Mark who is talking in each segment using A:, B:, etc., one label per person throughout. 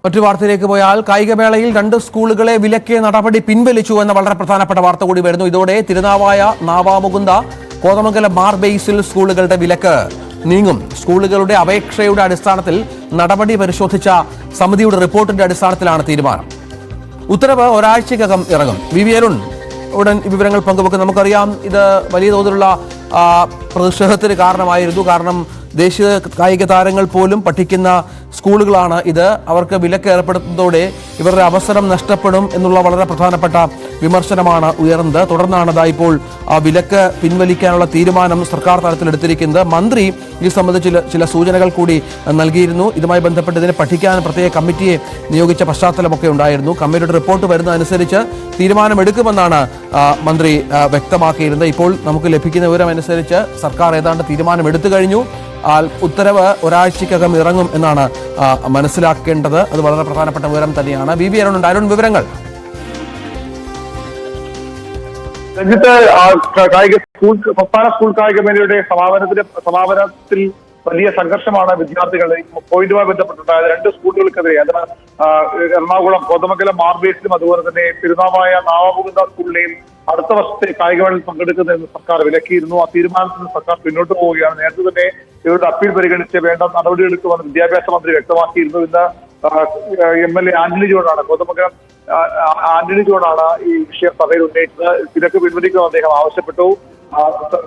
A: മറ്റു വാർത്തയിലേക്ക് പോയാൽ കായികമേളയിൽ 2 സ്കൂളുകളെ വിലക്കിയ നടപടി പിൻവലിച്ചു എന്ന വളരെ പ്രധാനപ്പെട്ട വാർത്ത കൂടി വരുന്നു. ഇതോടെ തിരുനാവായ നാവാമുകുന്ദ കോതമംഗലം മാർ ബേസിൽ സ്കൂളുകളുടെ വിലക്ക് നീങ്ങും. സ്കൂളുകളുടെ അപേക്ഷയുടെ അടിസ്ഥാനത്തിൽ നടപടി പരിശോധിച്ച സമിതിയുടെ റിപ്പോർട്ടിന്റെ അടിസ്ഥാനത്തിലാണ് തീരുമാനം. ഉത്തരവ് ഒരാഴ്ചയ്ക്കകം ഇറങ്ങും. വി അരുൺ ഉടൻ വിവരങ്ങൾ പങ്കുവെക്കും. നമുക്കറിയാം, ഇത് വലിയ തോതിലുള്ള പ്രതിഷേധത്തിന് കാരണമായിരുന്നു. കാരണം ദേശീയ കായിക താരങ്ങൾ പോലും പഠിക്കുന്ന സ്കൂളുകളാണ് ഇത്. അവർക്ക് വിലക്ക് ഏർപ്പെടുത്തുന്നതോടെ ഇവരുടെ അവസരം നഷ്ടപ്പെടും എന്നുള്ള വളരെ പ്രധാനപ്പെട്ട വിമർശനമാണ് ഉയർന്നത്. തുടർന്നാണ് ഇപ്പോൾ ആ വിലക്ക് പിൻവലിക്കാനുള്ള തീരുമാനം സർക്കാർ തലത്തിലെടുത്തിരിക്കുന്നത്. മന്ത്രി ഈ സംബന്ധിച്ച് ചില സൂചനകൾ കൂടി നൽകിയിരുന്നു. ഇതുമായി ബന്ധപ്പെട്ട് ഇതിനെ പഠിക്കാൻ പ്രത്യേക കമ്മിറ്റിയെ നിയോഗിച്ച പശ്ചാത്തലമൊക്കെ ഉണ്ടായിരുന്നു. കമ്മിറ്റിയുടെ റിപ്പോർട്ട് വരുന്നതനുസരിച്ച് തീരുമാനമെടുക്കുമെന്നാണ് മന്ത്രി വ്യക്തമാക്കിയിരുന്നത്. ഇപ്പോൾ നമുക്ക് ലഭിക്കുന്ന വിവരമനുസരിച്ച് സർക്കാർ ഏതാണ്ട് തീരുമാനമെടുത്തു കഴിഞ്ഞു. ഉത്തരവ് ഒരാഴ്ചയ്ക്കകം ഇറങ്ങും എന്നാണ് മനസ്സിലാക്കേണ്ടത്. അത് വളരെ പ്രധാനപ്പെട്ട വിവരം തന്നെയാണ്. വി അരുൺ ഉണ്ട്. അരുൺ, വിവരങ്ങൾ.
B: രഞ്ജിത്ത്, സംസ്ഥാന സ്കൂൾ കായികമേളയുടെ സമാപനത്തിൽ വലിയ സംഘർഷമാണ് വിദ്യാർത്ഥികൾ പോയിന്റുമായി ബന്ധപ്പെട്ടുണ്ടായത്. 2 സ്കൂളുകൾക്കെതിരെ, അതിന് എറണാകുളം കോതമംഗലം മാർ ബേസിലും അതുപോലെ തന്നെ തിരുനാവായ നാവാമുകുന്ദ സ്കൂളിലെയും അടുത്ത വർഷത്തെ കായികമേളയിൽ പങ്കെടുക്കുന്നതെന്ന് സർക്കാർ വിലക്കിയിരുന്നു. ആ തീരുമാനത്തിൽ സർക്കാർ പിന്നോട്ട് പോവുകയാണ്. നേരത്തെ തന്നെ ഇവരുടെ അപ്പീൽ പരിഗണിച്ച് വേണ്ട നടപടിയെടുക്കുമെന്ന് വിദ്യാഭ്യാസ മന്ത്രി വ്യക്തമാക്കിയിരുന്നു. ഇന്ന് MLA ആന്റണി ജോണാണ്, കോതമംഗലം ആന്റണി ജോണാണ് ഈ വിഷയം സഭയിൽ ഉന്നയിച്ചത്. വിലക്ക് പിൻവലിക്കുമെന്ന് അദ്ദേഹം ആവശ്യപ്പെട്ടു.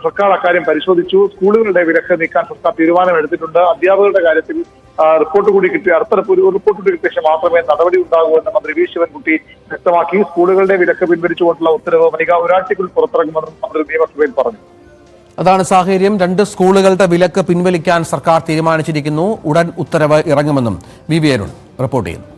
B: സർക്കാർ അക്കാര്യം പരിശോധിച്ചു. സ്കൂളുകളുടെ വിലക്ക് നീക്കാൻ സർക്കാർ തീരുമാനമെടുത്തിട്ടുണ്ട്. അധ്യാപകരുടെ കാര്യത്തിൽ റിപ്പോർട്ട് കൂടി കിട്ടി, അടുത്ത റിപ്പോർട്ട് കൂടി കിട്ടിയ ശേഷം മാത്രമേ നടപടി ഉണ്ടാകൂ എന്ന് മന്ത്രി വി ശിവൻകുട്ടി വ്യക്തമാക്കി. സ്കൂളുകളുടെ വിലക്ക് പിൻവലിച്ചുകൊണ്ടുള്ള ഉത്തരവ് ഒരാഴ്ചയ്ക്കുള്ളിൽ പുറത്തിറങ്ങുമെന്നും മന്ത്രി നിയമസഭയിൽ പറഞ്ഞു.
A: അതാണ് സാഹചര്യം. 2 സ്കൂളുകളുടെ വിലക്ക് പിൻവലിക്കാൻ സർക്കാർ തീരുമാനിച്ചിരിക്കുന്നു. ഉടൻ ഉത്തരവ് ഇറങ്ങുമെന്നും വി അരുൺ റിപ്പോർട്ട് ചെയ്യുന്നു.